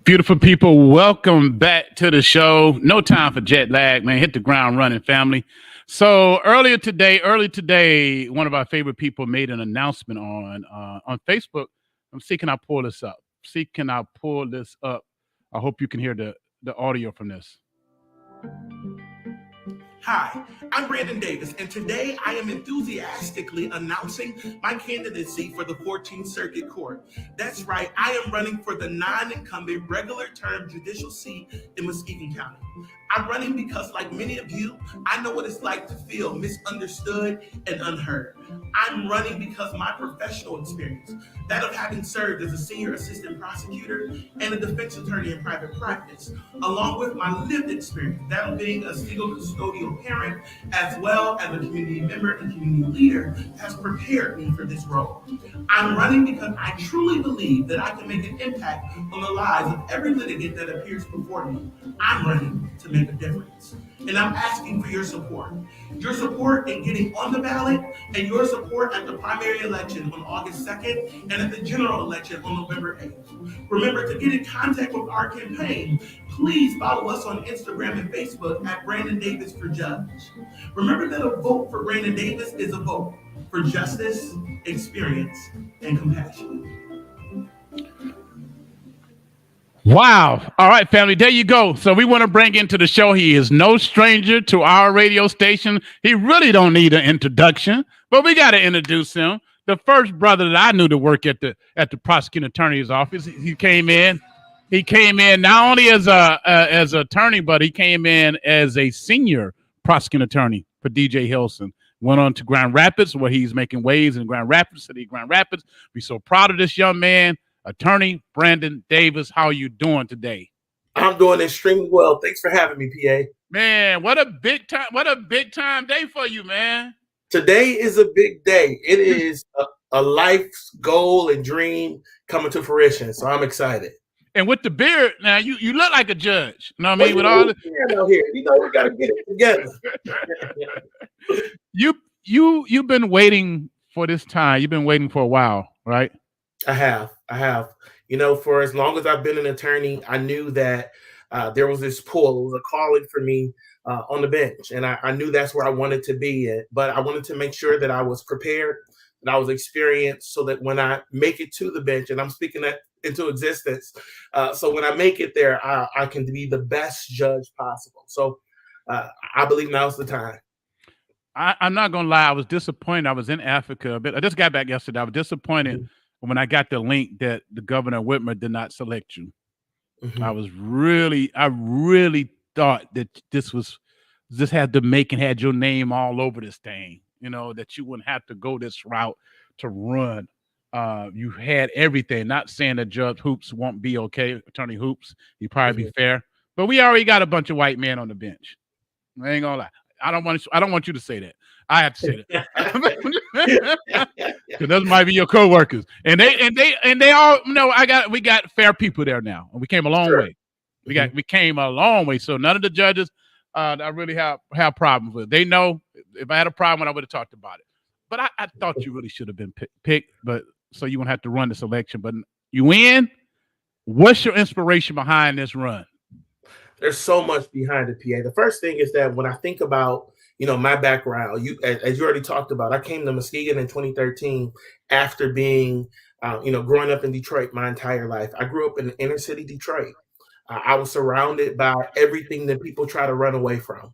Beautiful people, welcome back to the show. No time for jet lag, man. Hit the ground running, family. So early today, one of our favorite people made an announcement on Facebook. I'm see can I pull this up? See can I pull this up? I hope you can hear the audio from this. Hi, I'm Brandon Davis, and today I am enthusiastically announcing my candidacy for the 14th Circuit Court. That's right, I am running for the non-incumbent regular term judicial seat in Muskegon County. I'm running because, like many of you, I know what it's like to feel misunderstood and unheard. I'm running because my professional experience, that of having served as a senior assistant prosecutor and a defense attorney in private practice, along with my lived experience, that of being a single custodial parent, as well as a community member and community leader, has prepared me for this role. I'm running because I truly believe that I can make an impact on the lives of every litigant that appears before me. I'm running to make a difference. And I'm asking for your support. Your support in getting on the ballot, and your support at the primary election on August 2nd and at the general election on November 8th. Remember, to get in contact with our campaign, please follow us on Instagram and Facebook at Brandon Davis for Judge. Remember that a vote for Brandon Davis is a vote for justice, experience, and compassion. Wow. All right, family. There you go. So we want to bring into the show. He is no stranger to our radio station. He really don't need an introduction, but we got to introduce him. The first brother that I knew to work at the prosecuting attorney's office. He came in. He came in not only as an attorney, but he came in as a senior prosecuting attorney for DJ Hilson. Went on to Grand Rapids, where he's making waves in Grand Rapids, City of Grand Rapids. We're so proud of this young man. Attorney Brandon Davis, how are you doing today? I'm doing extremely well. Thanks for having me, PA. Man, what a big time day for you, man. Today is a big day. It is a life's goal and dream coming to fruition. So I'm excited. And with the beard, now you look like a judge. You know what I mean? With all the out here, we gotta get it together. You've been waiting for this time. You've been waiting for a while, right? I have. For as long as I've been an attorney, I knew that there was this pull. It was a calling for me on the bench. And I knew that's where I wanted to be. But I wanted to make sure that I was prepared, that I was experienced, so that when I make it to the bench, and I'm speaking that into existence, so when I make it there, I can be the best judge possible. So I believe now's the time. I'm not going to lie. I was disappointed. I was in Africa, but I just got back yesterday. I was disappointed. Mm-hmm. When I got the link that the governor of Whitmer did not select you. Mm-hmm. I really thought that this had the making, had your name all over this thing, that you wouldn't have to go this route to run. You had everything, not saying that Judge Hoops won't be okay, Attorney Hoops, he'd probably be fair, but we already got a bunch of white men on the bench. I ain't gonna lie. I don't want you to say that. I have to say that because those might be your coworkers, and they all we got fair people there now, and we came a long way. We came a long way. So none of the judges I really have problems with. They know if I had a problem, I would have talked about it. But I thought you really should have been picked, but so you won't have to run this election. But you win. What's your inspiration behind this run? There's so much behind it, PA. The first thing is that when I think about, my background, as you already talked about, I came to Muskegon in 2013 after being, growing up in Detroit my entire life. I grew up in inner city Detroit. I was surrounded by everything that people try to run away from.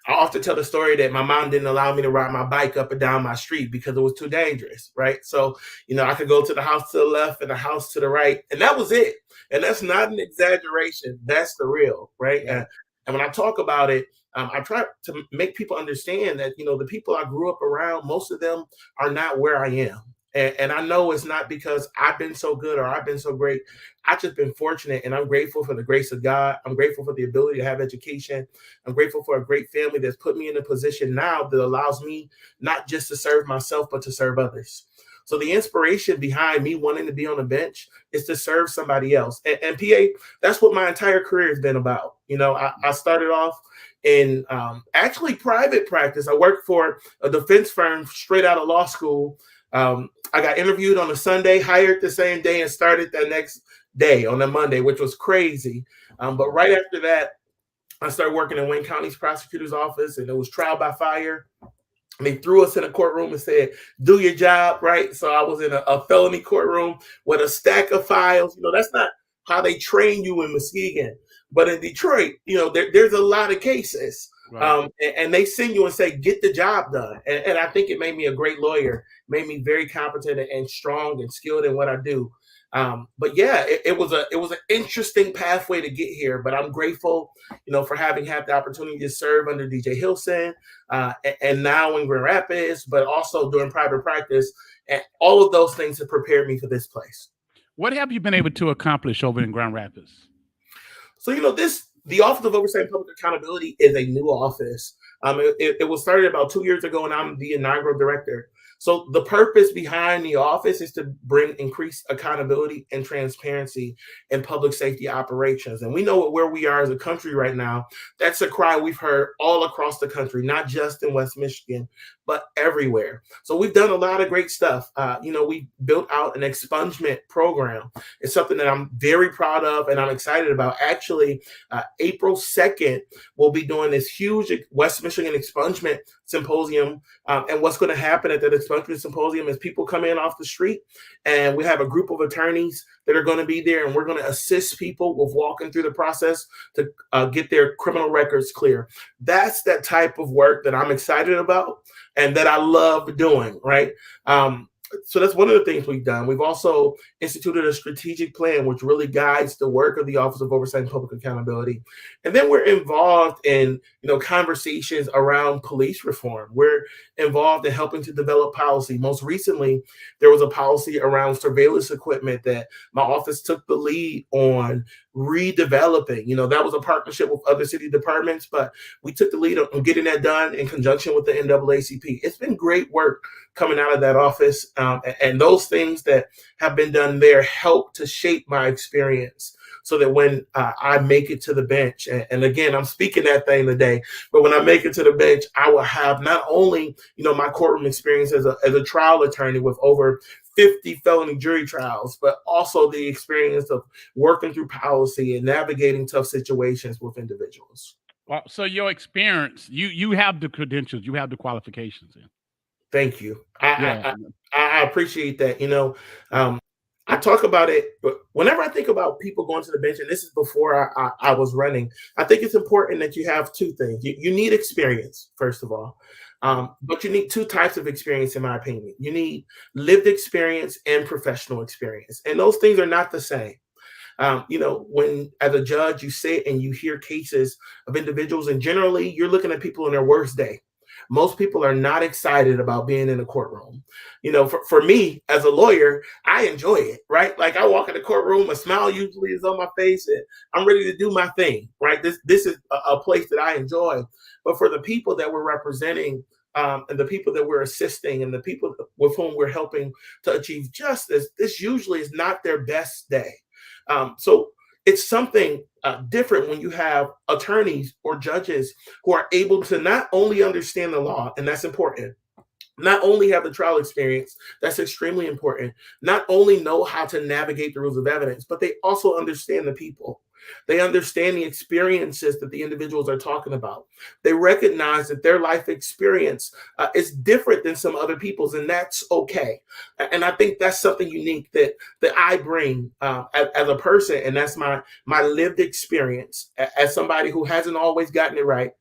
I often tell the story that my mom didn't allow me to ride my bike up and down my street because it was too dangerous, right? So, I could go to the house to the left and the house to the right, and that was it. And that's not an exaggeration. That's the real, right? Yeah. And when I talk about it, I try to make people understand that, the people I grew up around, most of them are not where I am. And I know it's not because I've been so good or I've been so great. I've just been fortunate, and I'm grateful for the grace of God. I'm grateful for the ability to have education. I'm grateful for a great family that's put me in a position now that allows me not just to serve myself, but to serve others. So the inspiration behind me wanting to be on the bench is to serve somebody else. And PA, that's what my entire career has been about. I started off in actually private practice. I worked for a defense firm straight out of law school. I got interviewed on a Sunday, hired the same day, and started that next day on a Monday, which was crazy. But right after that, I started working in Wayne County's prosecutor's office, and it was trial by fire. They threw us in a courtroom and said, "Do your job," right? So I was in a felony courtroom with a stack of files. That's not how they train you in Muskegon. But in Detroit, there's a lot of cases. Right. And they send you and say, "Get the job done." And I think it made me a great lawyer, made me very competent and strong and skilled in what I do. But yeah, it was an interesting pathway to get here. But I'm grateful, for having had the opportunity to serve under DJ Hilson, and now in Grand Rapids, but also doing private practice, and all of those things have prepared me for this place. What have you been able to accomplish over in Grand Rapids? So the Office of Oversight and Public Accountability is a new office. It was started about 2 years ago, and I'm the inaugural director. So the purpose behind the office is to bring increased accountability and transparency in public safety operations. And we know where we are as a country right now. That's a cry we've heard all across the country, not just in West Michigan, but everywhere. So we've done a lot of great stuff. We built out an expungement program. It's something that I'm very proud of and I'm excited about. Actually, April 2nd, we'll be doing this huge West Michigan expungement symposium. And what's going to happen at that expungement symposium is people come in off the street, and we have a group of attorneys that are going to be there, and we're going to assist people with walking through the process to get their criminal records clear. That's that type of work that I'm excited about and that I love doing, right? So that's one of the things we've done. We've also instituted a strategic plan which really guides the work of the Office of Oversight and Public Accountability. And then we're involved in, conversations around police reform. We're involved in helping to develop policy. Most recently, there was a policy around surveillance equipment that my office took the lead on redeveloping. That was a partnership with other city departments, but we took the lead on getting that done in conjunction with the NAACP. It's been great work coming out of that office. And those things that have been done there help to shape my experience so that when I make it to the bench, and again, I'm speaking that thing today, but when I make it to the bench, I will have not only, my courtroom experience as a trial attorney with over 50 felony jury trials, but also the experience of working through policy and navigating tough situations with individuals. Well, so your experience, you have the credentials, you have the qualifications in. Thank you. I appreciate that. I talk about it, but whenever I think about people going to the bench, and this is before I was running, I think it's important that you have two things. You need experience, first of all, but you need two types of experience, in my opinion. You need lived experience and professional experience, and those things are not the same. When as a judge, you sit and you hear cases of individuals, and generally you're looking at people in their worst day. Most people are not excited about being in a courtroom. For me as a lawyer, I enjoy it, right? Like I walk in the courtroom, a smile usually is on my face, and I'm ready to do my thing, right? This is a place that I enjoy. But for the people that we're representing, and the people that we're assisting, and the people with whom we're helping to achieve justice, this usually is not their best day. So it's something different when you have attorneys or judges who are able to not only understand the law, and that's important, not only have the trial experience, that's extremely important, not only know how to navigate the rules of evidence, but they also understand the people. They understand the experiences that the individuals are talking about. They recognize that their life experience is different than some other people's, and that's okay. And I think that's something unique that I bring as a person, and that's my lived experience as somebody who hasn't always gotten it right.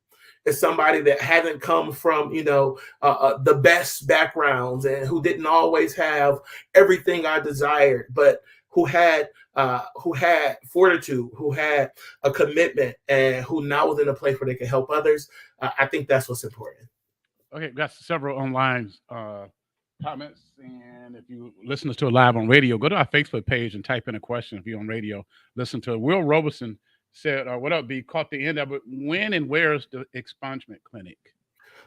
As somebody that hasn't come from, the best backgrounds, and who didn't always have everything I desired, but who had fortitude, who had a commitment, and who now was in a place where they can help others. I think that's what's important. Okay, we've got several online comments, and if you listen to it live on radio, go to our Facebook page and type in a question. If you're on radio, listen to it. Will Robeson said, what up, B? Caught the end of it. When and where is the expungement clinic?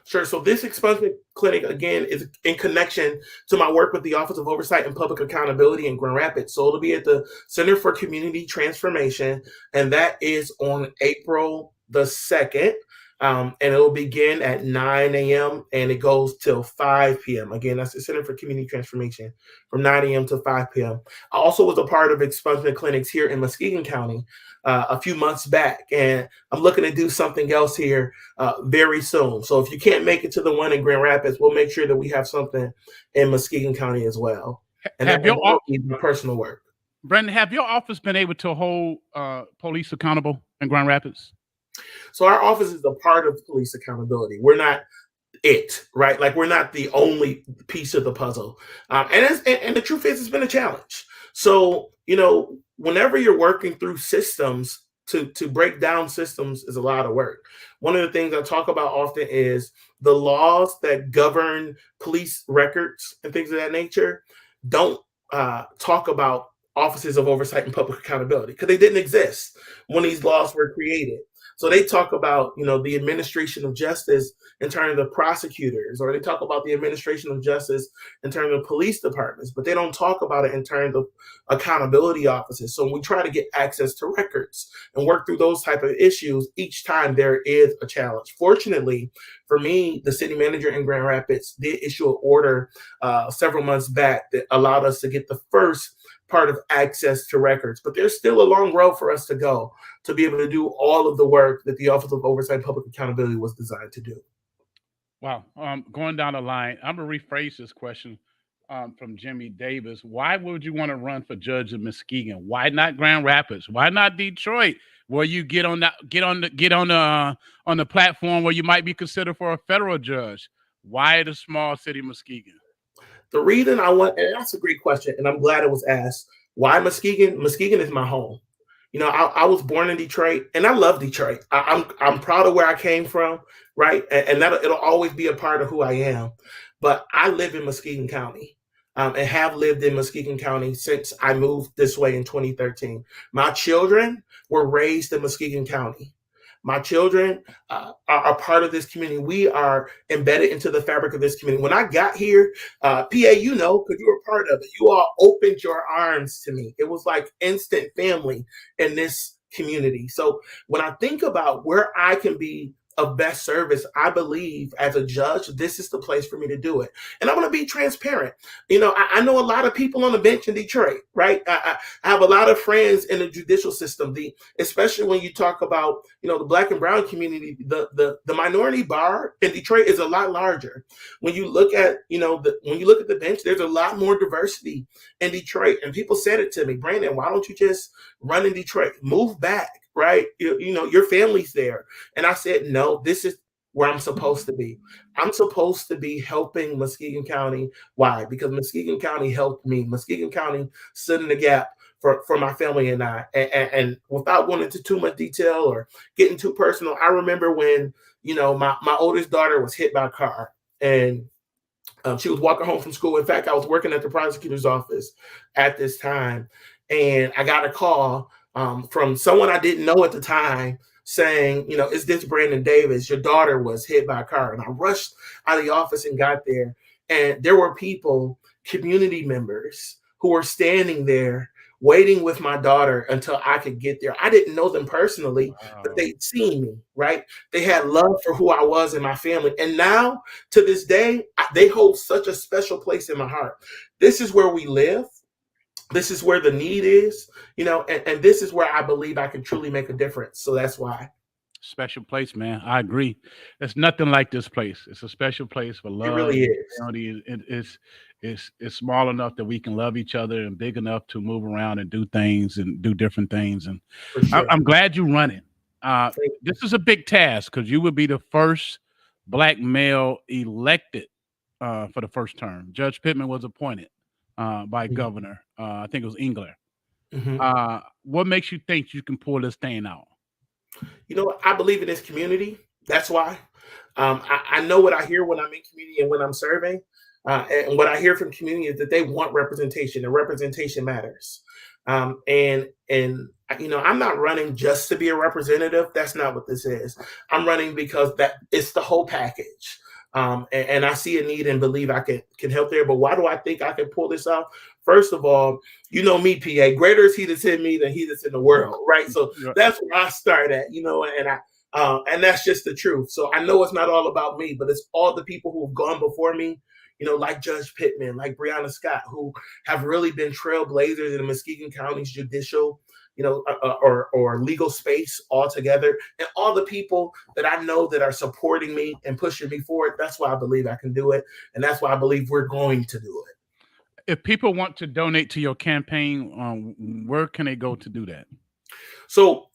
Sure. So this expungement clinic, again, is in connection to my work with the Office of Oversight and Public Accountability in Grand Rapids. So it'll be at the Center for Community Transformation, and that is on April the 2nd. And it'll begin at 9 a.m. and it goes till 5 p.m. Again, that's the Center for Community Transformation from 9 a.m. to 5 p.m. I also was a part of expungement clinics here in Muskegon County a few months back, and I'm looking to do something else here very soon. So if you can't make it to the one in Grand Rapids, we'll make sure that we have something in Muskegon County as well. And Have that your will be my personal work. Brandon, have your office been able to hold police accountable in Grand Rapids? So our office is a part of police accountability. We're not it, right? Like we're not the only piece of the puzzle. And the truth is, it's been a challenge. So, whenever you're working through systems, to break down systems is a lot of work. One of the things I talk about often is the laws that govern police records and things of that nature don't talk about offices of oversight and public accountability because they didn't exist when these laws were created. So they talk about, the administration of justice in terms of prosecutors, or they talk about the administration of justice in terms of police departments, but they don't talk about it in terms of accountability offices. So when we try to get access to records and work through those type of issues, each time there is a challenge. Fortunately, for me, the city manager in Grand Rapids did issue an order several months back that allowed us to get the first part of access to records, but there's still a long road for us to go to be able to do all of the work that the Office of Oversight and Public Accountability was designed to do. Wow. Going down the line, I'm gonna rephrase this question from Jimmy Davis. Why would you want to run for judge in Muskegon? Why not Grand Rapids? Why not Detroit, where you get on the platform where you might be considered for a federal judge? Why the small city Muskegon? The reason I want, and that's a great question, and I'm glad it was asked. Why Muskegon? Muskegon is my home. I was born in Detroit, and I love Detroit. I'm proud of where I came from, right? And that it'll always be a part of who I am. But I live in Muskegon County, and have lived in Muskegon County since I moved this way in 2013. My children were raised in Muskegon County. My children are a part of this community. We are embedded into the fabric of this community. When I got here, PA, because you were part of it, you all opened your arms to me. It was like instant family in this community. So when I think about where I can be of best service, I believe as a judge, this is the place for me to do it. And I'm going to be transparent. I know a lot of people on the bench in Detroit, right? I have a lot of friends in the judicial system, especially when you talk about, the Black and brown community, the minority bar in Detroit is a lot larger. When you look at, when you look at the bench, there's a lot more diversity in Detroit. And people said it to me, Brandon, why don't you just run in Detroit, move back? Right? Your family's there. And I said, no, this is where I'm supposed to be. I'm supposed to be helping Muskegon County. Why? Because Muskegon County helped me. Muskegon County stood in the gap for my family and I. And without going into too much detail or getting too personal, I remember when, my oldest daughter was hit by a car, and she was walking home from school. In fact, I was working at the prosecutor's office at this time, and I got a call from someone I didn't know at the time saying, is this Brandon Davis? Your daughter was hit by a car. And I rushed out of the office and got there. And there were people, community members, who were standing there waiting with my daughter until I could get there. I didn't know them personally, but they'd seen me, right? They had love for who I was and my family. And now, to this day, they hold such a special place in my heart. This is where we live. This is where the need is, and this is where I believe I can truly make a difference. So that's why. Special place, man. I agree. There's nothing like this place. It's a special place for love. It really is. It's small enough that we can love each other, and big enough to move around and do things and do different things. And sure. I'm glad you're running. This is a big task because you would be the first Black male elected for the first term. Judge Pittman was appointed by governor. I think it was Engler. What makes you think you can pull this thing out? I believe in this community. That's why. I know what I hear when I'm in community and when I'm serving. And what I hear from community is that they want representation, and representation matters. And I'm not running just to be a representative. That's not what this is. I'm running because it's the whole package. And I see a need and believe I can help there. But why do I think I can pull this off? First of all, me, PA, greater is he that's in me than he that's in the world, right? So that's where I start at, and And that's just the truth. So I know it's not all about me, but it's all the people who've gone before me, like Judge Pittman, like Breonna Scott, who have really been trailblazers in the Muskegon County's judicial, or legal space altogether, and all the people that I know that are supporting me and pushing me forward. That's why I believe I can do it, and that's why I believe we're going to do it. If people want to donate to your campaign, where can they go to do that? So,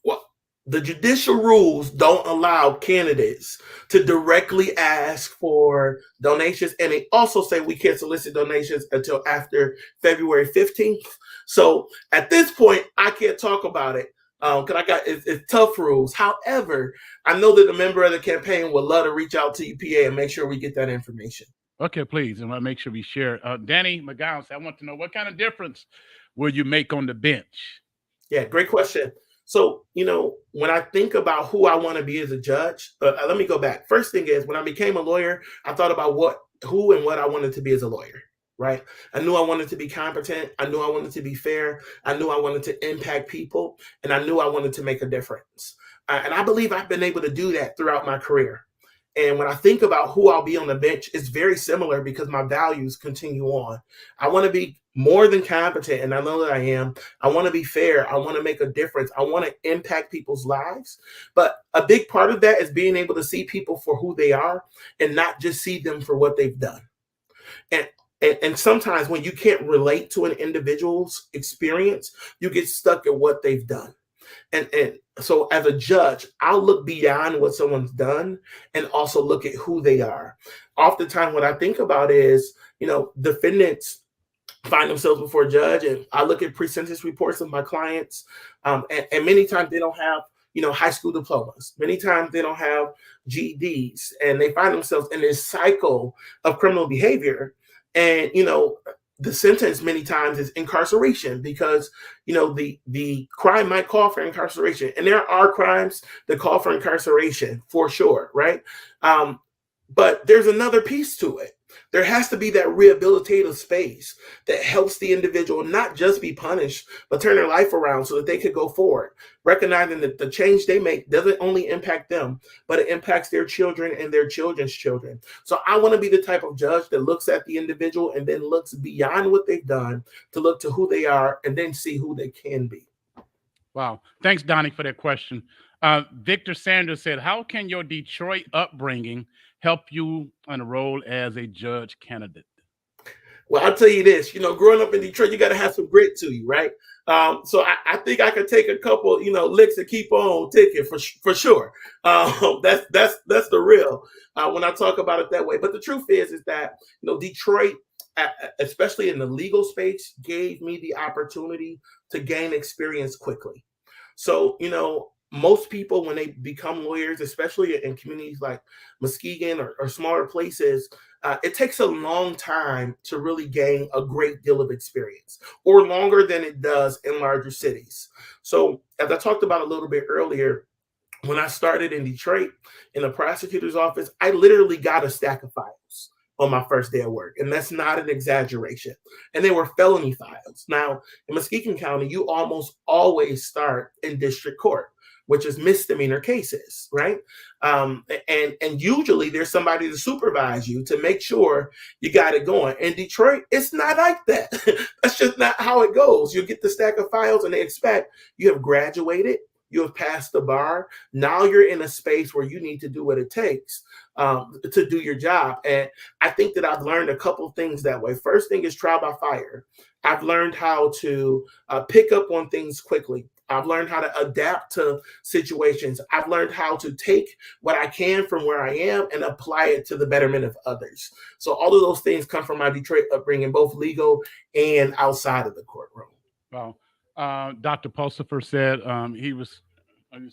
the judicial rules don't allow candidates to directly ask for donations. And they also say we can't solicit donations until after February 15th. So at this point, I can't talk about it because it's tough rules. However, I know that a member of the campaign would love to reach out to you, PA, and make sure we get that information. Okay, please. And I'll make sure we share. Danny McGowan, I want to know, what kind of difference will you make on the bench? Yeah, great question. So, when I think about who I want to be as a judge, let me go back. First thing is, when I became a lawyer, I thought about who and what I wanted to be as a lawyer, right? I knew I wanted to be competent. I knew I wanted to be fair. I knew I wanted to impact people, and I knew I wanted to make a difference. And I believe I've been able to do that throughout my career. And when I think about who I'll be on the bench, it's very similar because my values continue on. I want to be more than competent, and I know that I am. I want to be fair. I want to make a difference. I want to impact people's lives. But a big part of that is being able to see people for who they are and not just see them for what they've done. And sometimes when you can't relate to an individual's experience, you get stuck at what they've done. And so as a judge, I'll look beyond what someone's done and also look at who they are. Oftentimes what I think about is, defendants find themselves before a judge, and I look at pre-sentence reports of my clients, and many times they don't have, high school diplomas. Many times they don't have GEDs, and they find themselves in this cycle of criminal behavior. And, the sentence many times is incarceration because, the crime might call for incarceration. And there are crimes that call for incarceration for sure, right? But there's another piece to it. There has to be that rehabilitative space that helps the individual not just be punished, but turn their life around so that they could go forward, recognizing that the change they make doesn't only impact them, but it impacts their children and their children's children. So I want to be the type of judge that looks at the individual and then looks beyond what they've done to look to who they are and then see who they can be. Wow. Thanks, Donnie, for that question. Victor Sanders said, how can your Detroit upbringing help you on a role as a judge candidate? Well, I'll tell you this, growing up in Detroit, you got to have some grit to you, right? So I think I could take a couple, licks to keep on ticking for sure. That's the real when I talk about it that way. But the truth is that, Detroit, especially in the legal space, gave me the opportunity to gain experience quickly. So, most people, when they become lawyers, especially in communities like Muskegon or smaller places, it takes a long time to really gain a great deal of experience, or longer than it does in larger cities. So as I talked about a little bit earlier, when I started in Detroit in the prosecutor's office, I literally got a stack of files on my first day of work. And that's not an exaggeration. And they were felony files. Now, in Muskegon County, you almost always start in district court, which is misdemeanor cases, right? And usually there's somebody to supervise you to make sure you got it going. In Detroit, it's not like that. That's just not how it goes. You get the stack of files and they expect you have graduated, you have passed the bar. Now you're in a space where you need to do what it takes to do your job. And I think that I've learned a couple things that way. First thing is trial by fire. I've learned how to pick up on things quickly. I've learned how to adapt to situations. I've learned how to take what I can from where I am and apply it to the betterment of others. So all of those things come from my Detroit upbringing, both legal and outside of the courtroom. Well, Dr. Pulsifer said he was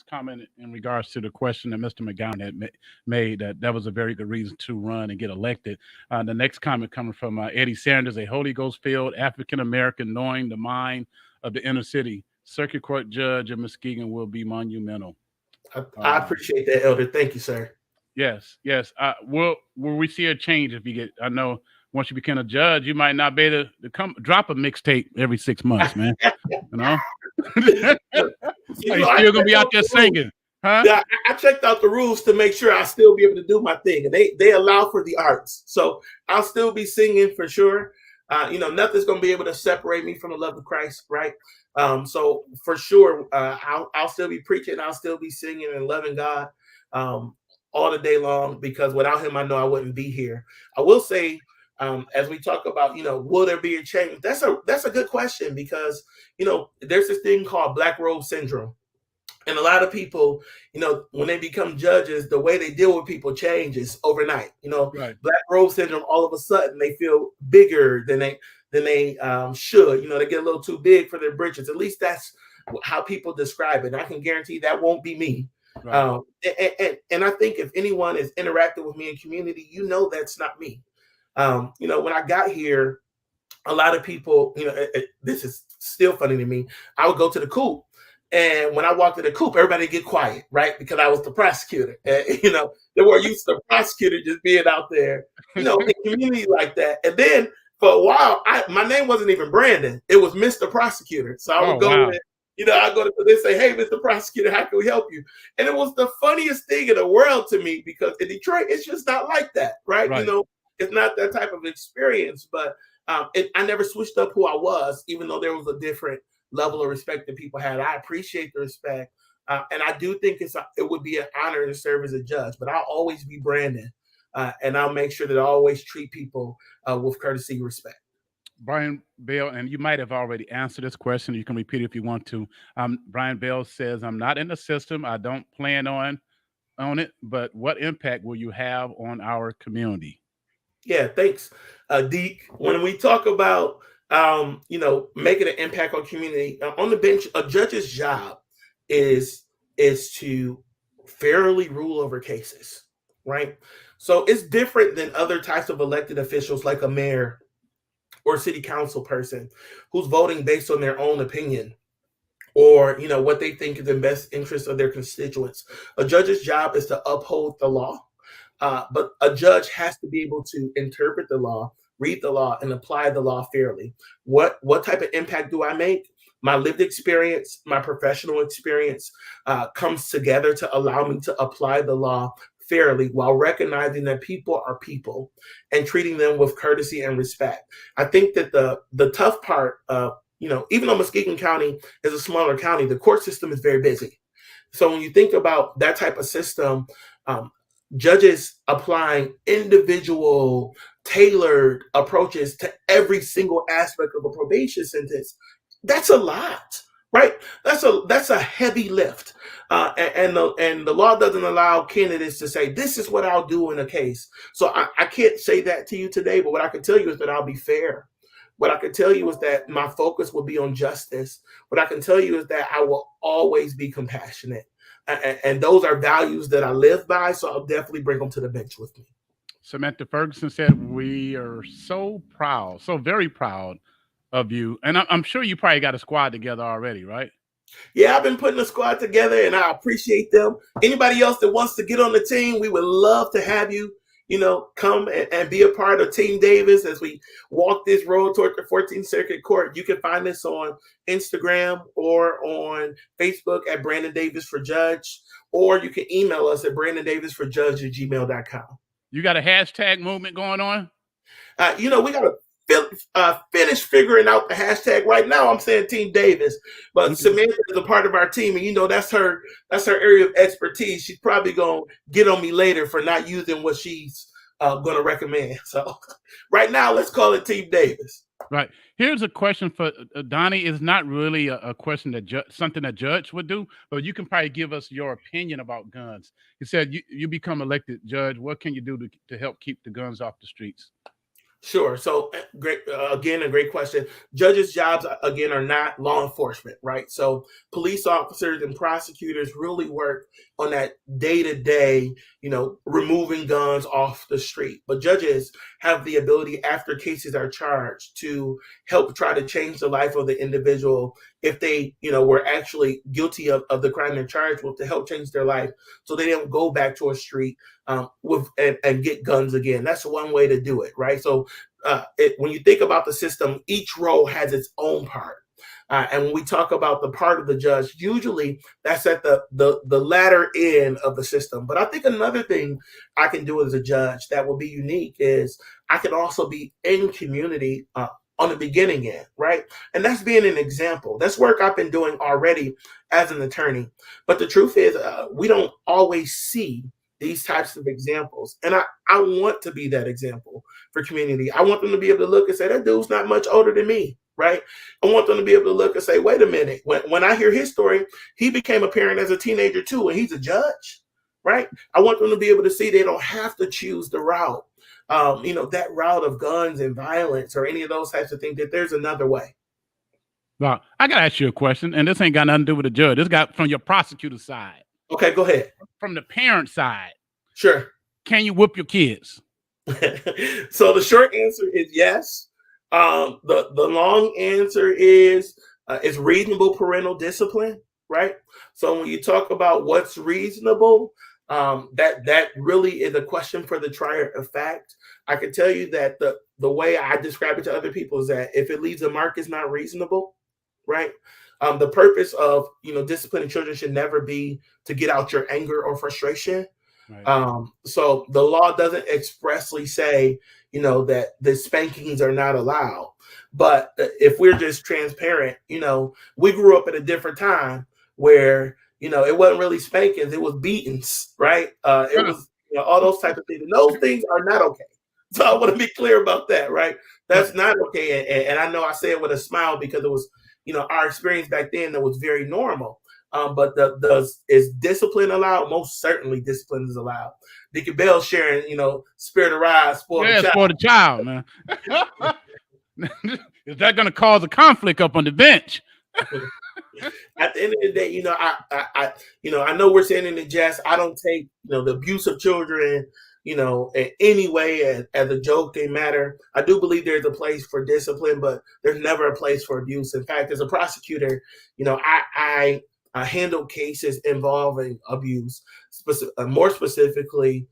commenting in regards to the question that Mr. McGowan had made, that was a very good reason to run and get elected. The next comment coming from Eddie Sanders, a Holy Ghost-filled African-American knowing the mind of the inner city circuit court judge in Muskegon will be monumental. I appreciate that, Elder. Thank you, sir. Yes. Will we see a change if you get? I know once you become a judge, you might not be able to come drop a mixtape every 6 months, man. Are you still gonna be out there singing? Huh? Yeah, I checked out the rules to make sure I'll still be able to do my thing, and they allow for the arts, so I'll still be singing for sure. Nothing's going to be able to separate me from the love of Christ, right? So for sure, I'll still be preaching, I'll still be singing and loving God um, all the day long, because without Him, I know I wouldn't be here. I will say, as we talk about, will there be a change? That's a good question, because there's this thing called Black Robe Syndrome. And a lot of people, when they become judges, the way they deal with people changes overnight. Right. Black robe syndrome. All of a sudden, they feel bigger than they should. They get a little too big for their britches. At least that's how people describe it. And I can guarantee that won't be me. Right. And I think if anyone is interacting with me in community, that's not me. When I got here, a lot of people, this is still funny to me. I would go to the coop, and when I walked to the coop, everybody get quiet, right? Because I was the prosecutor. And, they were used to the prosecutor just being out there, in community like that. And then for a while, my name wasn't even Brandon. It was Mr. Prosecutor. So I would go in, I go to they say, "Hey, Mr. Prosecutor, how can we help you?" And it was the funniest thing in the world to me, because in Detroit, it's just not like that, right? It's not that type of experience. But I never switched up who I was, even though there was a different level of respect that people had. I appreciate the respect, and I do think it would be an honor to serve as a judge. But I'll always be Brandon, and I'll make sure that I always treat people with courtesy and respect. Brian Bell, and you might have already answered this question. You can repeat it if you want to. Brian Bell says, "I'm not in the system. I don't plan on it. But what impact will you have on our community?" Yeah, thanks, Deke. When we talk about making an impact on community on the bench, a judge's job is to fairly rule over cases, right? So it's different than other types of elected officials, like a mayor or city council person who's voting based on their own opinion, or what they think is in best interest of their constituents. A judge's job is to uphold the law, but a judge has to be able to interpret the law, read the law, and apply the law fairly. What type of impact do I make? My lived experience, my professional experience comes together to allow me to apply the law fairly, while recognizing that people are people and treating them with courtesy and respect. I think that the tough part, even though Muskegon County is a smaller county, the court system is very busy. So when you think about that type of system, judges applying individual tailored approaches to every single aspect of a probation sentence, that's a lot, right? That's a heavy lift, and the law doesn't allow candidates to say, "This is what I'll do in a case." So I can't say that to you today, but what I can tell you is that I'll be fair. What I can tell you is that my focus will be on justice. What I can tell you is that I will always be compassionate. And those are values that I live by. So I'll definitely bring them to the bench with me. Samantha Ferguson said, "We are so proud, so very proud of you." And I'm sure you probably got a squad together already, right? Yeah, I've been putting a squad together, and I appreciate them. Anybody else that wants to get on the team, we would love to have you. Come and be a part of Team Davis as we walk this road toward the 14th Circuit Court. You can find us on Instagram or on Facebook at Brandon Davis for Judge, or you can email us at brandondavisforjudge@gmail.com. You got a hashtag movement going on? We got to finish figuring out the hashtag. Right now, I'm saying Team Davis, but Samantha is a part of our team, and that's her area of expertise. She's probably gonna get on me later for not using what she's gonna recommend. So right now, let's call it Team Davis. Right. Here's a question for Donnie. It's not really a question that something a judge would do, but you can probably give us your opinion about guns. He said, you become elected judge. What can you do to help keep the guns off the streets? Sure. So great. Again, a great question. Judges' jobs, again, are not law enforcement, right? So police officers and prosecutors really work on that day-to-day, removing guns off the street. But judges have the ability, after cases are charged, to help try to change the life of the individual if they, were actually guilty of the crime they're charged with, to help change their life so they don't go back to a street and get guns again. That's one way to do it, right? So when you think about the system, each role has its own part. And when we talk about the part of the judge, usually that's at the latter end of the system. But I think another thing I can do as a judge that will be unique is I can also be in community on the beginning end, right? And that's being an example. That's work I've been doing already as an attorney. But the truth is, we don't always see these types of examples. And I want to be that example for community. I want them to be able to look and say, that dude's not much older than me, right? I want them to be able to look and say, wait a minute. When I hear his story, he became a parent as a teenager too, and he's a judge, right? I want them to be able to see they don't have to choose the route, that route of guns and violence or any of those types of things, that there's another way. Well, I got to ask you a question, and this ain't got nothing to do with the judge. This got from your prosecutor side. Okay, go ahead. From the parent side. Sure. Can you whoop your kids? So the short answer is yes. The long answer is it's reasonable parental discipline, right? So when you talk about what's reasonable, that really is a question for the trier of fact. I can tell you that the way I describe it to other people is that if it leaves a mark, it's not reasonable, right? The purpose of disciplining children should never be to get out your anger or frustration. Right. So the law doesn't expressly say, that the spankings are not allowed. But if we're just transparent, we grew up at a different time where, it wasn't really spankings, it was beatings, right? It was all those types of things. And those things are not okay. So I want to be clear about that, right? That's not okay. And I know I say it with a smile because it was, our experience back then that was very normal. But is discipline allowed? Most certainly discipline is allowed. Deacon Bell sharing, spirit of rise, spoil the child, man. Is that going to cause a conflict up on the bench? At the end of the day, I know we're saying in the jest, I don't take, the abuse of children, in any way as a joking matter. I do believe there's a place for discipline, but there's never a place for abuse. In fact, as a prosecutor, I handle cases involving abuse, more specifically,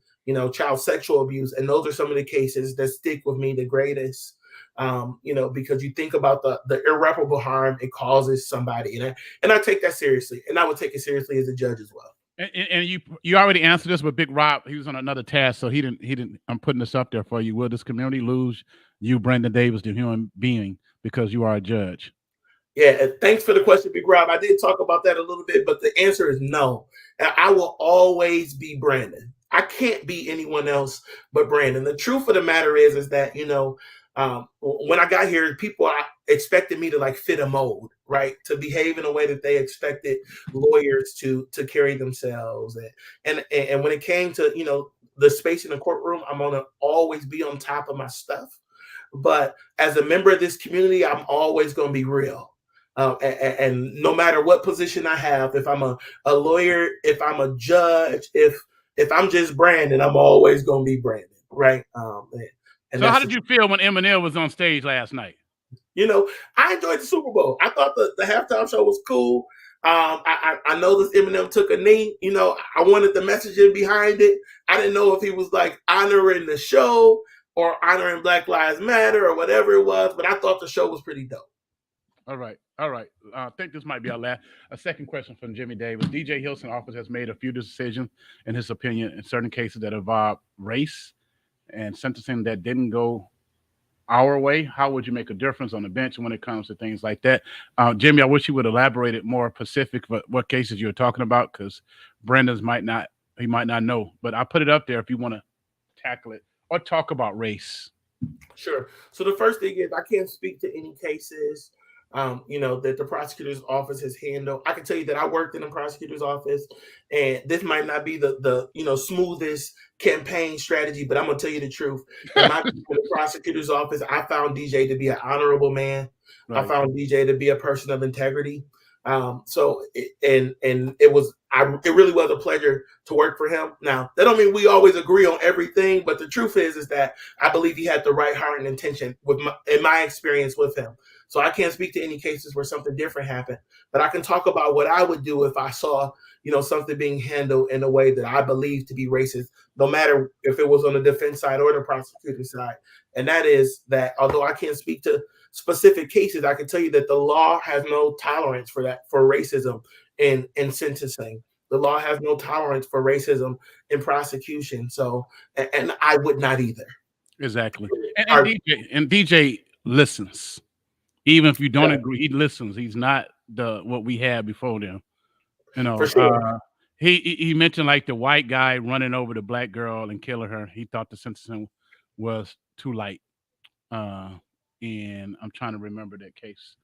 child sexual abuse. And those are some of the cases that stick with me the greatest, because you think about the irreparable harm it causes somebody. And I take that seriously. And I would take it seriously as a judge as well. And you already answered this, but Big Rob, he was on another task, so he didn't. I'm putting this up there for you. Will this community lose you, Brandon Davis, the human being, because you are a judge? Yeah, thanks for the question, Big Rob. I did talk about that a little bit, but the answer is no. And I will always be Brandon. I can't be anyone else but Brandon. The truth of the matter is that, when I got here, people expected me to fit a mold, right? To behave in a way that they expected lawyers to carry themselves. And when it came to, the space in the courtroom, I'm going to always be on top of my stuff. But as a member of this community, I'm always going to be real. And no matter what position I have, if I'm a lawyer, if I'm a judge, if I'm just Brandon, I'm always going to be Brandon, right? So how did you feel when Eminem was on stage last night? I enjoyed the Super Bowl. I thought the halftime show was cool. I know this Eminem took a knee. I wanted the messaging behind it. I didn't know if he was honoring the show or honoring Black Lives Matter or whatever it was, but I thought the show was pretty dope. All right. I think this might be a second question from Jimmy Davis. DJ Hilson office has made a few decisions, in his opinion, in certain cases that involve race and sentencing that didn't go our way. How would you make a difference on the bench when it comes to things like that? Jimmy, I wish you would elaborate it more specific what cases you're talking about, because Brenda's might not know. But I put it up there if you want to tackle it or talk about race. Sure. So the first thing is I can't speak to any cases that the prosecutor's office has handled. I can tell you that I worked in the prosecutor's office, and this might not be the smoothest campaign strategy, but I'm gonna tell you the truth. In the prosecutor's office, I found DJ to be an honorable man. Right. I found DJ to be a person of integrity. It really was a pleasure to work for him. Now, that don't mean we always agree on everything, but the truth is that I believe he had the right heart and intention in my experience with him. So I can't speak to any cases where something different happened, but I can talk about what I would do if I saw, something being handled in a way that I believe to be racist, no matter if it was on the defense side or the prosecutor side. And that is that although I can't speak to specific cases, I can tell you that the law has no tolerance for that, for racism in sentencing. The law has no tolerance for racism in prosecution. So, and I would not either. Exactly. And DJ listens. Even if you don't agree, he listens. He's not what we had before them. You know, For sure. He mentioned like the white guy running over the black girl and killing her. He thought the sentencing was too light. And I'm trying to remember that case.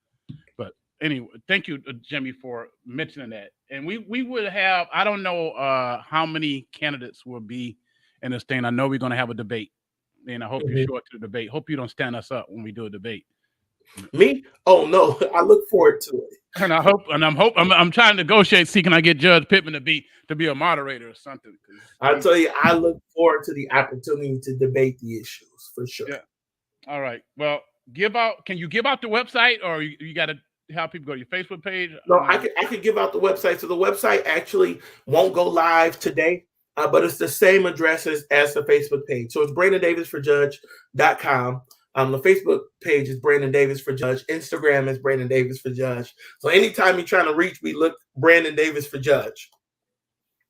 But anyway, thank you, Jimmy, for mentioning that. And we would have, I don't know how many candidates will be in this thing. I know we're going to have a debate. And I hope you show up to the debate. Hope you don't stand us up when we do a debate. Me? Oh no, I look forward to it. And I'm trying to negotiate. See, can I get Judge Pittman to be a moderator or something? I'll tell you, I look forward to the opportunity to debate the issues for sure. Yeah. All right. Well, can you give out the website, or you got to have people go to your Facebook page? No, I could give out the website. So the website actually won't go live today, but it's the same address as the Facebook page. So it's BrandonDavisForJudge.com. The Facebook page is Brandon Davis for Judge. Instagram is Brandon Davis for Judge. So anytime you're trying to reach me, look Brandon Davis for Judge.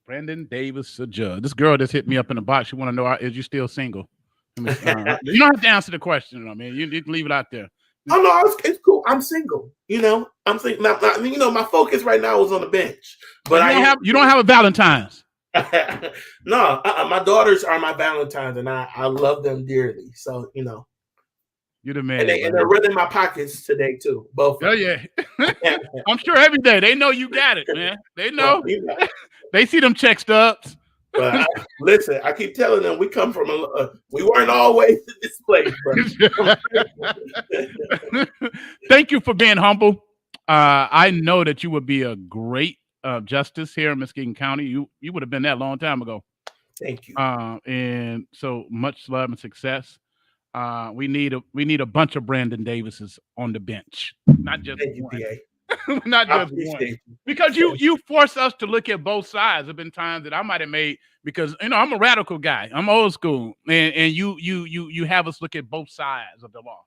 Brandon Davis for Judge. This girl just hit me up in the box. She want to know, is you still single? You don't have to answer the question. I mean, you can leave it out there. Oh no, it's cool. I'm single. You know, I'm thinking. You know, my focus right now is on the bench. But you don't have a Valentine's. No, my daughters are my Valentines, and I love them dearly. So you know. You're the man. And they're running my pockets today too. Both. Oh yeah. I'm sure every day they know you got it, man. They know. Well, you know. They see them check stubs. But listen, I keep telling them we come from we weren't always in this place, bro. Thank you for being humble. I know that you would be a great justice here in Muskegon County. You would have been that a long time ago. Thank you. And so much love and success. We need a bunch of Brandon Davises on the bench, not just one. Not just one. Because you force us to look at both sides. There've been times that I might have made, because you know I'm a radical guy. I'm old school, and you have us look at both sides of the law.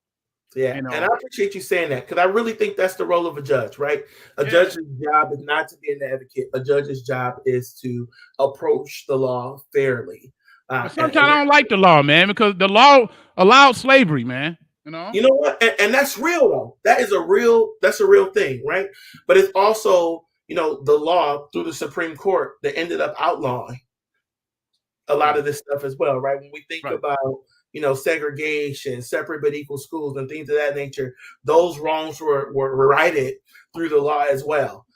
Yeah, you know? And I appreciate you saying that, because I really think that's the role of a judge, right? A judge's job is not to be an advocate. A judge's job is to approach the law fairly. Sometimes I don't like the law, man, because the law allowed slavery, man. You know what? And that's real though. That's a real thing, right? But it's also, you know, the law through the Supreme Court that ended up outlawing a lot of this stuff as well, right? When we think about, you know, segregation, separate but equal schools, and things of that nature, those wrongs were righted through the law as well.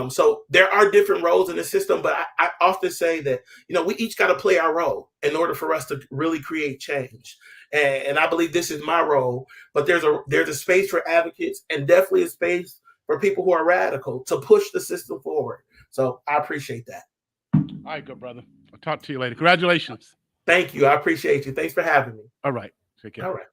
So there are different roles in the system, but I often say that, you know, we each got to play our role in order for us to really create change. And I believe this is my role, but there's a space for advocates, and definitely a space for people who are radical to push the system forward. So I appreciate that. All right, good brother. I'll talk to you later. Congratulations. Thank you. I appreciate you. Thanks for having me. All right. Take care. All right.